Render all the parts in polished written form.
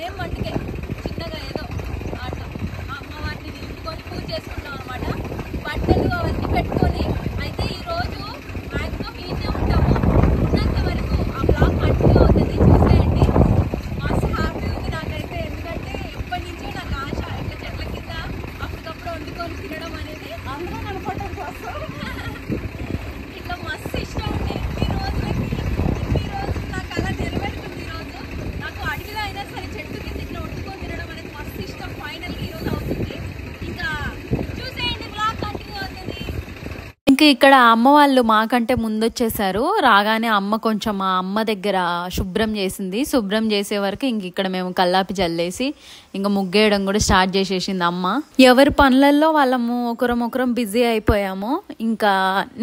మేము మట్టుకే చిన్నగా ఏదో అట్లా అమ్మవారిని నిలుపుకొని పూజ చేసుకుంటాం అనమాట. బట్టలు అవన్నీ పెట్టుకొని అయితే ఈరోజు మ్యాక్సిమం ఈజీ ఉంటాము. ఉన్నంత వరకు ఆ బ్లాగ్ కంటిన్యూ అవుతుంది, చూసేయండి. మస్తు హ్యాపీ ఉంది నాకైతే, ఎందుకంటే ఎప్పటి నుంచో నాకు ఆశ ఇట్లా చెట్ల కింద అప్పటికప్పుడు వండుకొని తినడం అనేది. అందరూ అనుకోవడం కోసం ఇట్లా మస్తు ఇష్టం ఉంది. ఇన్ని రోజులు నాకు అలా నెరవేరుతుంది. ఈరోజు నాకు అడవిలో అయినా సరే చెట్టు కింద ఇట్లా వండుకొని తినడం అనేది మస్తు ఇష్టం. ఫైనల్గా ఈరోజు అవుతుంది. ఇంకా చూసేయండి, బ్లాగ్ కంటిన్యూ అవుతుంది. ఇంక ఇక్కడ అమ్మ వాళ్ళు మాకంటే ముందు వచ్చేసారు. రాగానే అమ్మ కొంచెం మా అమ్మ దగ్గర శుభ్రం చేసింది. శుభ్రం చేసే వరకు ఇంక ఇక్కడ మేము కల్లాపి జల్లేసి ఇంకా ముగ్గేయడం కూడా స్టార్ట్ చేసేసింది అమ్మ. ఎవరి పనులలో వాళ్ళము ఒకరం బిజీ అయిపోయాము. ఇంకా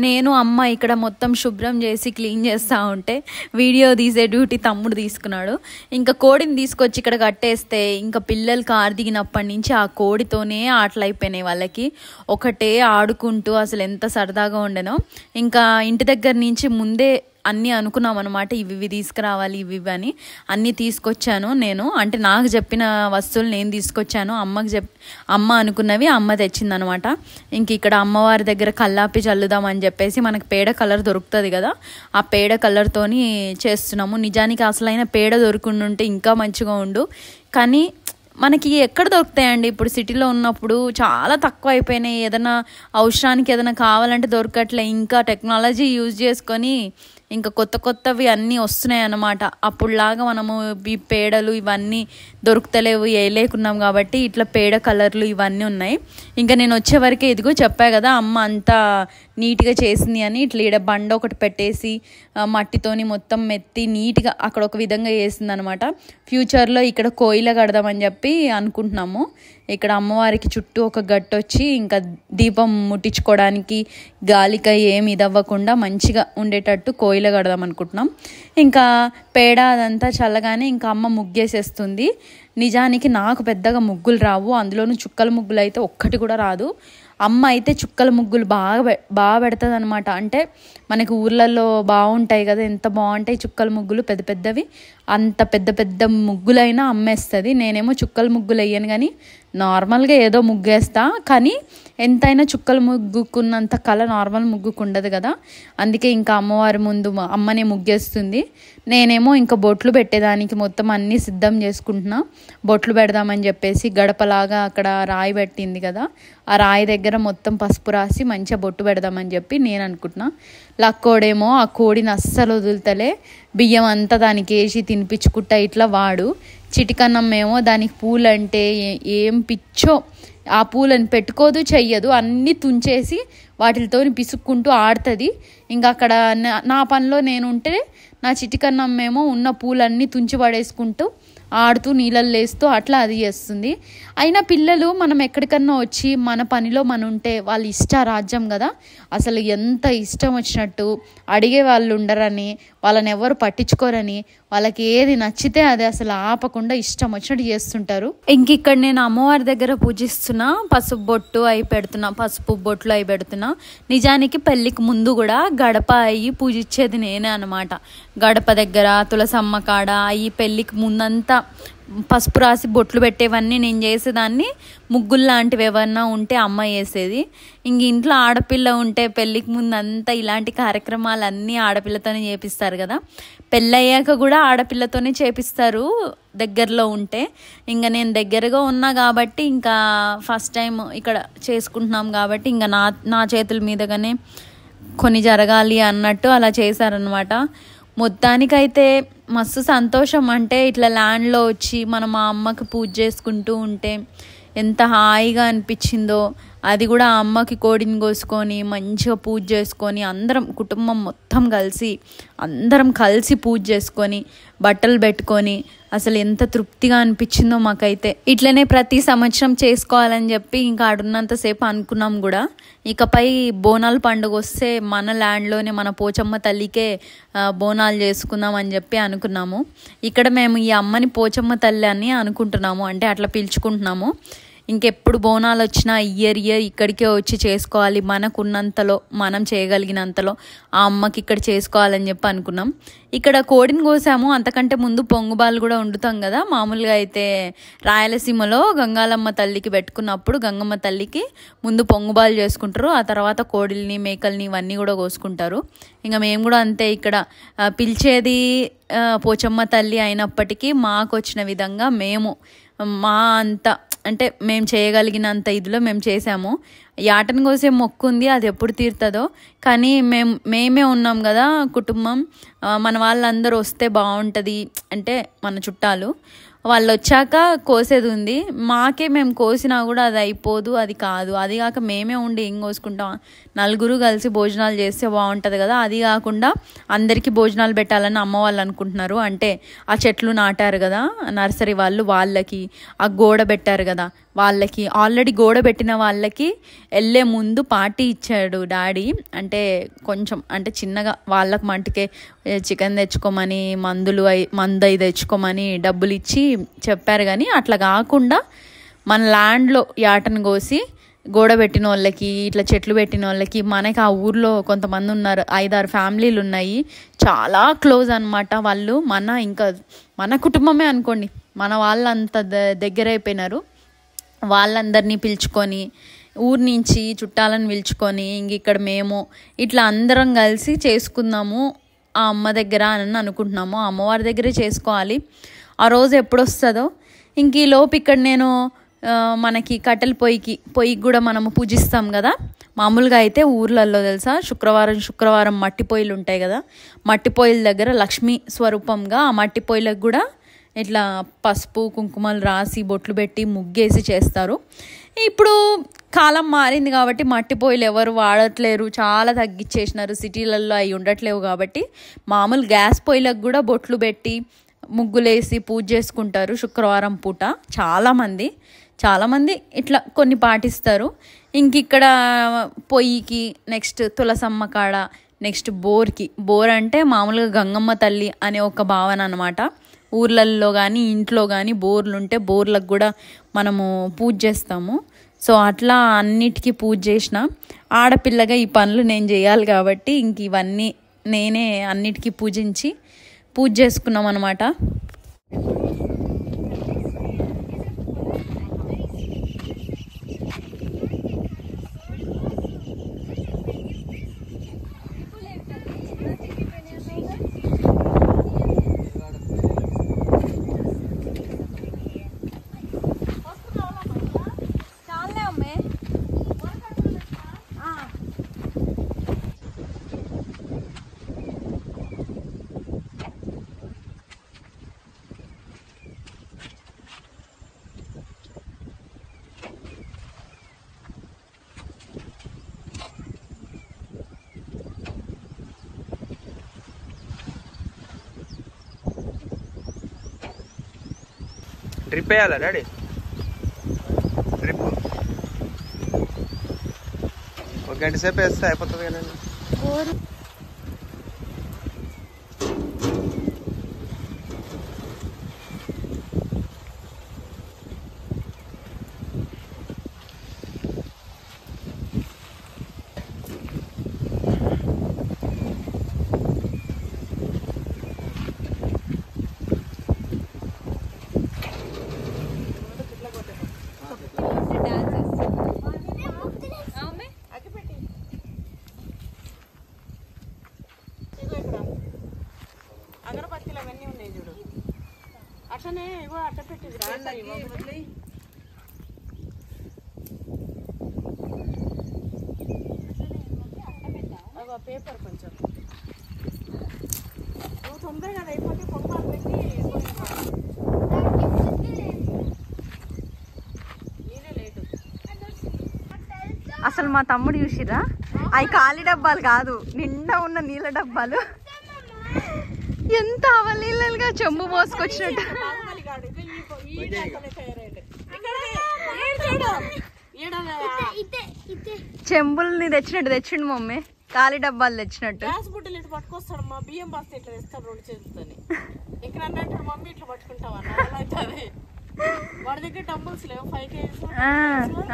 నేను అమ్మ ఇక్కడ మొత్తం శుభ్రం చేసి క్లీన్ చేస్తూ ఉంటే వీడియో తీసే డ్యూటీ తమ్ముడు తీసుకున్నాడు. ఇంకా కోడిని తీసుకొచ్చి ఇక్కడ కట్టేస్తే ఇంకా పిల్లలు కారు దిగినప్పటి నుంచి ఆ కోడితోనే ఆటలు అయిపోయినాయి వాళ్ళకి. ఒకటే ఆడుకుంటూ అసలు ఎంత సరదాగా ఉండేనో. ఇంకా ఇంటి దగ్గర నుంచి ముందే అన్నీ అనుకున్నాం అనమాట, ఇవి తీసుకురావాలి ఇవి అని. అన్నీ తీసుకొచ్చాను నేను, అంటే నాకు చెప్పిన వస్తువులు నేను తీసుకొచ్చాను. అమ్మ అనుకున్నవి అమ్మ తెచ్చిందనమాట. ఇంక ఇక్కడ అమ్మవారి దగ్గర కల్లాపి చల్లుదామని చెప్పేసి మనకు పేడ కలర్ దొరుకుతుంది కదా, ఆ పేడ కలర్తోని చేస్తున్నాము. నిజానికి అసలైన పేడ దొరుకుంటుంటే ఇంకా మంచిగా ఉండు, కానీ మనకి ఎక్కడ దొరుకుతాయండి ఇప్పుడు సిటీలో ఉన్నప్పుడు, చాలా తక్కువ అయిపోయినాయి. ఏదైనా అవసరానికి ఏదైనా కావాలంటే దొరకట్లే. ఇంకా టెక్నాలజీ యూజ్ చేసుకొని ఇంకా కొత్తవి అన్నీ వస్తున్నాయి అన్నమాట. అప్పుడులాగా మనము ఈ పేడలు ఇవన్నీ దొరుకుతలేవు, వేయలేకున్నాం కాబట్టి ఇట్లా పేడ కలర్లు ఇవన్నీ ఉన్నాయి. ఇంకా నేను వచ్చేవరకే ఇదిగో చెప్పా కదా అమ్మ అంతా నీట్గా చేసింది అని. ఇట్లా ఈడ బండ ఒకటి పెట్టేసి మట్టితోని మొత్తం మెత్తి నీట్గా అక్కడ ఒక విధంగా వేసింది అనమాట. ఫ్యూచర్లో ఇక్కడ కోయిల కడదామని చెప్పి అనుకుంటున్నాము. ఇక్కడ అమ్మవారికి చుట్టూ ఒక గట్టు వచ్చి ఇంకా దీపం ముట్టించుకోవడానికి గాలిక ఏమి ఇదవ్వకుండా మంచిగా ఉండేటట్టు కోయిల కడదాం అనుకుంటున్నాం. ఇంకా పేడ అదంతా చల్లగానే ఇంకా అమ్మ ముగ్గేసేస్తుంది. నిజానికి నాకు పెద్దగా ముగ్గులు రావు, అందులోనూ చుక్కల ముగ్గులు అయితే ఒక్కటి కూడా రాదు. అమ్మ అయితే చుక్కల ముగ్గులు బాగా పెడుతుంది అనమాట. అంటే మనకి ఊర్లలో బాగుంటాయి కదా, ఎంత బాగుంటాయి చుక్కల ముగ్గులు, పెద్దవి. అంత పెద్ద ముగ్గులైనా అమ్మేస్తుంది. నేనేమో చుక్కల ముగ్గులు వేయను, కానీ నార్మల్గా ఏదో ముగ్గేస్తా. కానీ ఎంతైనా చుక్కల ముగ్గుకున్నంత కళ నార్మల్ ముగ్గుకు ఉండదు కదా. అందుకే ఇంకా అమ్మవారి ముందు అమ్మనే ముగ్గేస్తుంది. నేనేమో ఇంకా బొట్లు పెట్టేదానికి మొత్తం అన్నీ సిద్ధం చేసుకుంటున్నా. బొట్లు పెడదామని చెప్పేసి గడపలాగా అక్కడ రాయి పెట్టింది కదా, ఆ రాయి దగ్గర మొత్తం పసుపు రాసి మంచిగా బొట్టు పెడదామని చెప్పి నేను అనుకుంటున్నా. లక్కోడేమో ఆ కోడిని అస్సలు వదులుతలే, బియ్యం అంతా దానికి వేసి తినిపించుకుంటా ఇట్లా వాడు. చిటికన్నం ఏమో దానికి పూలంటే ఏం పిచ్చో, ఆ పూలను పెట్టుకోదు, చెయ్యదు, అన్నీ తుంచేసి వాటితో పిసుక్కుంటూ ఆడుతుంది. ఇంకా అక్కడ నా పనిలో నేనుంటే నా చిటికన్నమ్మేమో ఉన్న పూలన్నీ తుంచి పడేసుకుంటూ ఆడుతూ నీళ్ళల్లో వేస్తూ అట్లా అది చేస్తుంది. అయినా పిల్లలు మనం ఎక్కడికన్నా వచ్చి మన పనిలో మనం ఉంటే వాళ్ళు ఇష్టారాజ్యం కదా, అసలు ఎంత ఇష్టం వచ్చినట్టు అడిగే వాళ్ళు ఉండరని, వాళ్ళని ఎవరు పట్టించుకోరని, వాళ్ళకి ఏది నచ్చితే అది అసలు ఆపకుండా ఇష్టం వచ్చినట్టు చేస్తుంటారు. ఇంక ఇక్కడ నేను అమ్మవారి దగ్గర పూజిస్తున్నా, పసుపు బొట్టు అయి పెడుతున్నా, పసుపు బొట్లు అయి పెడుతున్నా. నిజానికి పెళ్ళికి ముందు కూడా గడప అయ్యి పూజించేది నేనే అనమాట. గడప దగ్గర తులసమ్మ కాడ అయ్యి పెళ్ళికి ముందంతా పసుపు రాసి బొట్లు పెట్టేవన్నీ నేను చేసేదాన్ని. ముగ్గులు లాంటివి ఏమన్నా ఉంటే అమ్మ వేసేది. ఇంక ఇంట్లో ఆడపిల్ల ఉంటే పెళ్ళికి ముందు అంతా ఇలాంటి కార్యక్రమాలన్నీ ఆడపిల్లతోనే చేపిస్తారు కదా. పెళ్ళయ్యాక కూడా ఆడపిల్లతోనే చేపిస్తారు దగ్గరలో ఉంటే. ఇంకా నేను దగ్గరగా ఉన్నా కాబట్టి ఇంకా ఫస్ట్ టైం ఇక్కడ చేసుకుంటున్నాం కాబట్టి ఇంకా నా చేతుల మీదగానే కొన్ని జరగాలి అన్నట్టు అలా చేశారనమాట. మొత్తానికైతే మస్తు సంతోషం. అంటే ఇట్లా ల్యాండ్లో వచ్చి మనం మా అమ్మకి పూజ చేసుకుంటూ ఉంటే ఎంత హాయిగా అనిపించిందో. అది కూడా ఆ అమ్మకి కోడిని కోసుకొని మంచిగా పూజ చేసుకొని అందరం కుటుంబం మొత్తం కలిసి పూజ చేసుకొని బట్టలు పెట్టుకొని అసలు ఎంత తృప్తిగా అనిపించిందో మాకైతే. ఇట్లనే ప్రతి సంవత్సరం చేసుకోవాలని చెప్పి ఇంకా ఆడున్నంతసేపు అనుకున్నాం కూడా. ఇకపై బోనాల పండుగ వస్తే మన ల్యాండ్లోనే మన పోచమ్మ తల్లికే బోనాలు చేసుకుందాం అని చెప్పి అనుకున్నాము. ఇక్కడ మేము ఈ అమ్మని పోచమ్మ తల్లి అని అనుకుంటున్నాము, అంటే అట్లా పిలుచుకుంటున్నాము. ఇంకెప్పుడు బోనాలు వచ్చినా ఇయర్ ఇక్కడికే వచ్చి చేసుకోవాలి, మనకున్నంతలో మనం చేయగలిగినంతలో ఆ అమ్మకి ఇక్కడ చేసుకోవాలని చెప్పి అనుకున్నాం. ఇక్కడ కోడిని కోసాము. అంతకంటే ముందు పొంగుబాలు కూడా వండుతాం కదా. మామూలుగా అయితే రాయలసీమలో గంగాలమ్మ తల్లికి పెట్టుకున్నప్పుడు గంగమ్మ తల్లికి ముందు పొంగుబాలు చేసుకుంటారు, ఆ తర్వాత కోడిల్ని మేకల్ని ఇవన్నీ కూడా కోసుకుంటారు. ఇంకా మేము కూడా అంతే, ఇక్కడ పిలిచేది పోచమ్మ తల్లి అయినప్పటికీ మాకు వచ్చిన విధంగా మేము మా అంత అంటే మేము చేయగలిగినంత ఇదిలో మేము చేసాము. యాటను కోసే మొక్కు ఉంది, అది ఎప్పుడు తీరుతుందో. కానీ మేమే ఉన్నాం కదా కుటుంబం, మన వాళ్ళందరూ వస్తే బాగుంటుంది అంటే మన చుట్టాలు వాళ్ళు వచ్చాక కోసేది ఉంది. మేము కోసినా కూడా అది అయిపోదు, అది కాదు. అది కాక మేమే ఉండి ఏం కోసుకుంటాం, నలుగురు కలిసి భోజనాలు చేస్తే బాగుంటుంది కదా. అది కాకుండా అందరికీ భోజనాలు పెట్టాలని అమ్మ వాళ్ళు అనుకుంటున్నారు. అంటే ఆ చెట్లు నాటారు కదా నర్సరీ వాళ్ళు, వాళ్ళకి ఆ గోడ పెట్టారు కదా వాళ్ళకి, ఆల్రెడీ గోడ పెట్టిన వాళ్ళకి వెళ్ళే ముందు పార్టీ ఇచ్చాడు డాడీ. అంటే కొంచెం అంటే చిన్నగా వాళ్ళకి మట్టుకే చికెన్ తెచ్చుకోమని మందు అవి తెచ్చుకోమని డబ్బులు ఇచ్చి చెప్పారు. కానీ అట్లా కాకుండా మన ల్యాండ్లో యాటను కోసి గోడ పెట్టిన వాళ్ళకి, ఇట్లా చెట్లు పెట్టిన వాళ్ళకి, మనకి ఆ ఊర్లో కొంతమంది ఉన్నారు, 5-6 ఫ్యామిలీలు ఉన్నాయి, చాలా క్లోజ్ అనమాట వాళ్ళు. మన కుటుంబమే అనుకోండి, మన వాళ్ళంత దగ్గర అయిపోయినారు. వాళ్ళందరినీ పిలుచుకొని ఊరి నుంచి చుట్టాలను పిలుచుకొని ఇక్కడ మేము ఇట్లా అందరం కలిసి చేసుకుందాము ఆ అమ్మ దగ్గర అని అనుకుంటున్నాము. అమ్మవారి దగ్గరే చేసుకోవాలి. ఆ రోజు ఎప్పుడు వస్తుందో ఈ లోపు ఇక్కడ నేను మనకి కట్టెల పొయ్యికి కూడా మనము పూజిస్తాం కదా. మామూలుగా అయితే ఊర్లలో తెలుసా శుక్రవారం మట్టి పొయ్యిలు ఉంటాయి కదా, మట్టి పొయ్యిల దగ్గర లక్ష్మీ స్వరూపంగా ఆ మట్టి పొయ్యిలకు కూడా ఇట్లా పసుపు కుంకుమలు రాసి బొట్లు పెట్టి ముగ్గేసి చేస్తారు. ఇప్పుడు కాలం మారింది కాబట్టి మట్టి పొయ్యిలు ఎవరు వాడట్లేరు, చాలా తగ్గించేసినారు. సిటీలలో అవి ఉండట్లేవు కాబట్టి మామూలు గ్యాస్ పొయ్యిలకు కూడా బొట్లు పెట్టి ముగ్గులేసి పూజ చేసుకుంటారు శుక్రవారం పూట. చాలామంది ఇట్లా కొన్ని పాటిస్తారు. ఇక్కడ పొయ్యికి నెక్స్ట్ తులసమ్మ కాడ, నెక్స్ట్ బోర్ అంటే మామూలుగా గంగమ్మ తల్లి అనే ఒక భావన అనమాట. ఊర్లల్లో కానీ ఇంట్లో కానీ బోర్లు ఉంటే బోర్లకు కూడా మనము పూజ చేస్తాము. సో అట్లా అన్నిటికీ పూజ చేసిన ఆడపిల్లగా ఈ పనులు నేను చేయాలి కాబట్టి ఇవన్నీ నేనే అన్నిటికీ పూజ చేసుకున్నాం అనమాట. డ్రిప్ వేయాలా డాడీ? డ్రిప్ 1 గంట సేపు వేస్తే అయిపోతుంది కదండి. అగరబత్తీలు అవన్నీ ఉన్నాయి చూడు, అట్లనే ఇగో అట్ట పెట్టింది పేపర్ కొంచెం తొందరగా అయిపోతే పొంపాలు పెట్టి నీదే లేటు. అసలు మా తమ్ముడు చూసిరా, అవి ఖాళీ డబ్బాలు కాదు, నిండా ఉన్న నీళ్ళ డబ్బాలు. ఎంత అవలీలగా చెంబు మోసుకొచ్చినట్టు చెంబుల్ని తెచ్చిండు మమ్మీ, ఖాళీ డబ్బాలు తెచ్చినట్టు. గ్యాస్ బుట్టలు ఇట్లా పట్టుకొస్తాడు, మా బియ్యం బస్తా ఇట్లా తెస్తాడు 2 చేతులతోని. ఇక్కడ అన్నట్టు మమ్మీ ఇట్లా పట్టుకుంటావా, వాడి దగ్గర టంబుల్స్ లేవు 5 kgs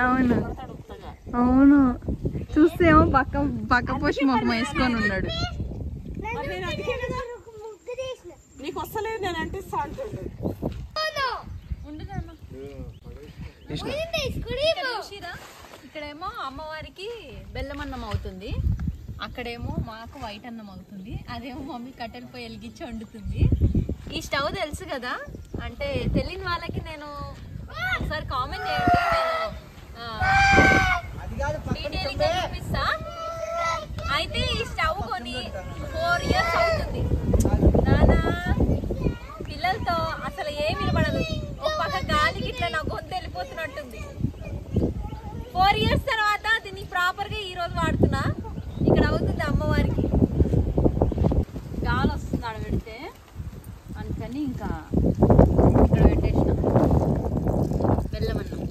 అవును అవును చూస్తేమో పక్క పోసి మొక్క వేసుకొని ఉన్నాడు. నీకు వస్తలేదు నేను అంటిస్తా అంటుండు. ఇక్కడేమో అమ్మవారికి బెల్లం అన్నం అవుతుంది, అక్కడేమో మాకు వైట్ అన్నం అవుతుంది. అదేమో మమ్మీ కట్టెల పొయ్యి వెలిగించి వండుతుంది. ఈ స్టవ్ తెలుసు కదా, అంటే తెలియని వాళ్ళకి నేను ఒకసారి కామెంట్ చేయండి, నేను డీటెయిలింగ్ చూపిస్తా. అయితే ఈ స్టవ్ కొని 4 years అవుతుంది. నానా పిల్లలతో అసలు ఏమి వినపడదు, ఒక పక్క గాలికి ఇట్లా నా గొంతు వెళ్ళిపోతున్నట్టుంది. 4 years తర్వాత దీన్ని ప్రాపర్గా ఈరోజు వాడుతున్నా. ఇక్కడ అవుతుంది అమ్మవారికి, గాలి వస్తుంది ఆడ పెడితే, అందుకని ఇంకా ఇక్కడ పెట్టేసిన బెల్లం అన్నం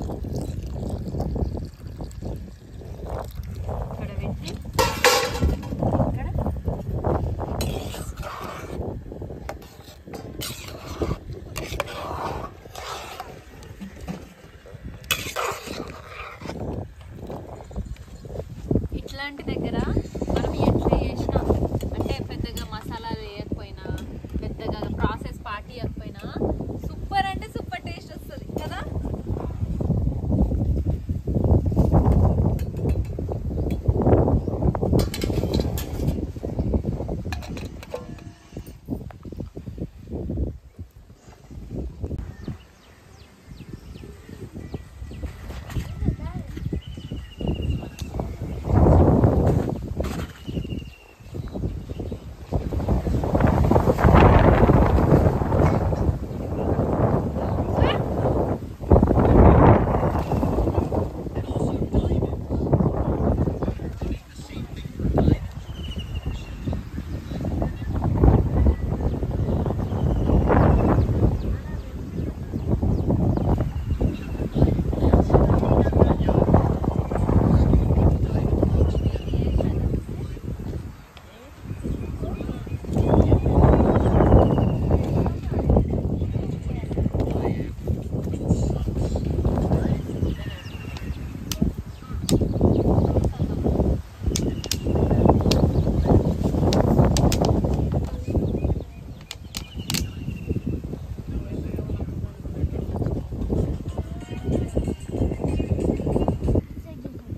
ఇక్కడ పెట్టి ఇక్కడ ఇట్లాంటి దగ్గర మనం ఎట్లా చేసినా, అంటే పెద్దగా మసాలాలు వేయకపోయినా, పెద్దగా ప్రాసెస్ పార్టీ వేయకపోయినా సూపర్ అంటే సూపర్ టేస్ట్ వస్తుంది కదా.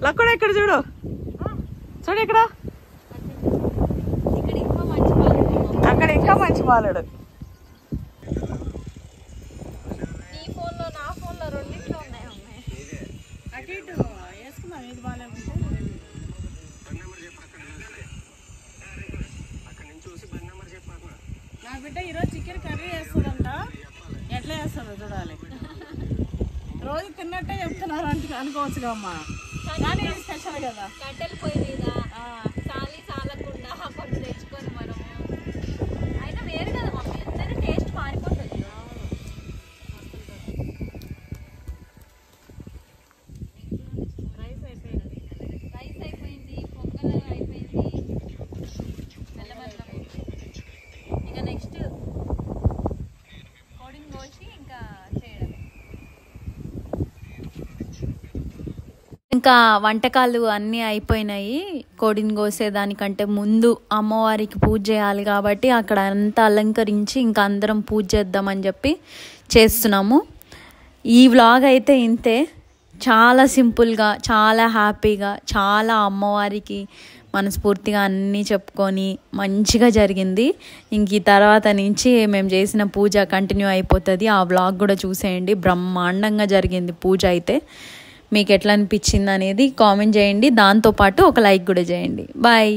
లక్కడా ఇక్కడ చూడు, చూడు ఇక్కడ అక్కడ ఇంకా మంచి బాలుడు. ఈ ఫోన్లో నా ఫోన్లో రెండిట్లో ఉన్నాయి అమ్మాయి. అటు ఇటు వేసుకుందాం, ఏది బాగాలేకుంటే. నా బిడ్డ ఈరోజు చికెన్ కర్రీ చేస్తుందంట, ఎట్లా చేస్తుందో చూడాలి. రోజు తిన్నట్టే చెప్తున్నారు అంటే అనుకోవచ్చుగా అమ్మ, కానీ స్పెషల్ కదా. కట్టెల పొయ్యి మీద చాలి చాలకుండా కొన్ని తెచ్చుకొని మనము అయినా వేరు కదా మమ్మీ, ఎంతైనా టేస్ట్ మారిపోతుంది. రైస్ అయిపోయింది, రైస్ అయిపోయింది, పొంగల్ అయిపోయింది, బెల్లమన్నం. ఇక నెక్స్ట్ కోడిని కోసి ఇంకా చేయడమే. ఇంకా వంటకాలు అన్నీ అయిపోయినాయి. కోడిని కోసేదానికంటే ముందు అమ్మవారికి పూజ చేయాలి కాబట్టి అక్కడ అంతా అలంకరించి ఇంకా అందరం పూజ చేద్దామని చెప్పి చేస్తున్నాము. ఈ వ్లాగ్ అయితే ఇంతే, చాలా సింపుల్గా, చాలా హ్యాపీగా, చాలా అమ్మవారికి మనస్ఫూర్తిగా అన్నీ చెప్పుకొని మంచిగా జరిగింది. ఇంక ఈ తర్వాత నుంచి మేము చేసిన పూజ కంటిన్యూ అయిపోతుంది. ఆ వ్లాగ్ కూడా చూసేయండి, బ్రహ్మాండంగా జరిగింది పూజ అయితే. మీకు ఎట్లా అనిపించింది అనేది కామెంట్ చేయండి, దాంతోపాటు ఒక లైక్ కూడా చేయండి. బాయ్.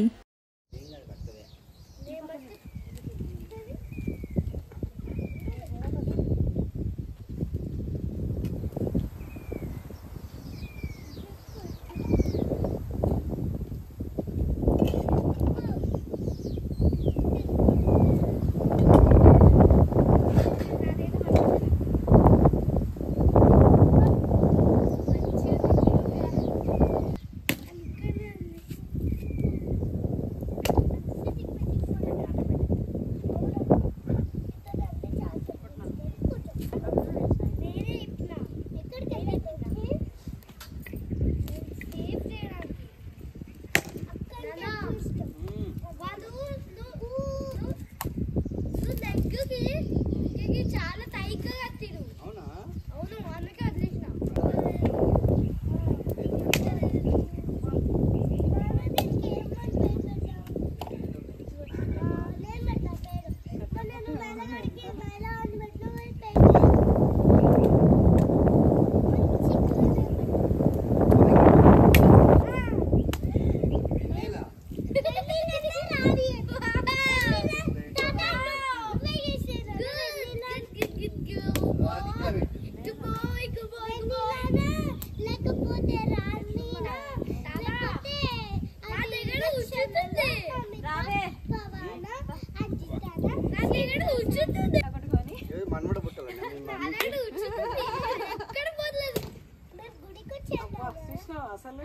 చూసినావా అసలు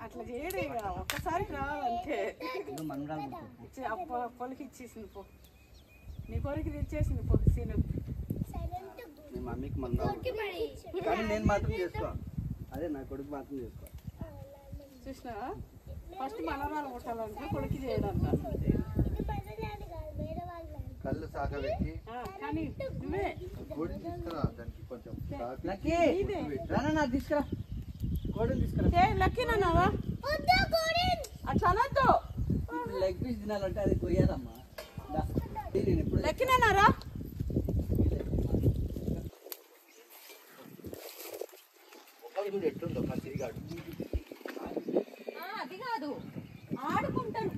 అట్లా చేయడు ఇక ఒక్కసారి రావాలంటే పొలికి ఇచ్చేసింది పో నీ కొరికి తెచ్చేసింది పో సీను మీ మమ్మీకి కానీ నేను మాత్రం చేసుకో అదే నా కొడుకు మాత్రం చేసుకో చూసినావా ఫస్ట్ మనవరాలు కొట్టాలంటే కొడుకు చేయడంట కళ్ళు సాగబెట్టి కానీ నువ్వే కోడిని తీసుకురా దానికి కొంచెం తీసుకురా కోడిని తీసుకురా లక్కీనన్నావా అట్లా అనద్దు ఇప్పుడు లెగ్ పీస్ తినాలంటే అది కొయ్యాలమ్మా లక్కీనన్నారా చూడు ఎట్లుందో మన తిరిగాడు అది కాదు ఆడుకుంటాను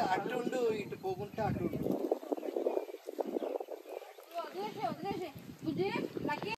అటు ఉండు ఇటు పోకుంటే అటు ఉండు వదిలేసే బుజ్జి లక్కీ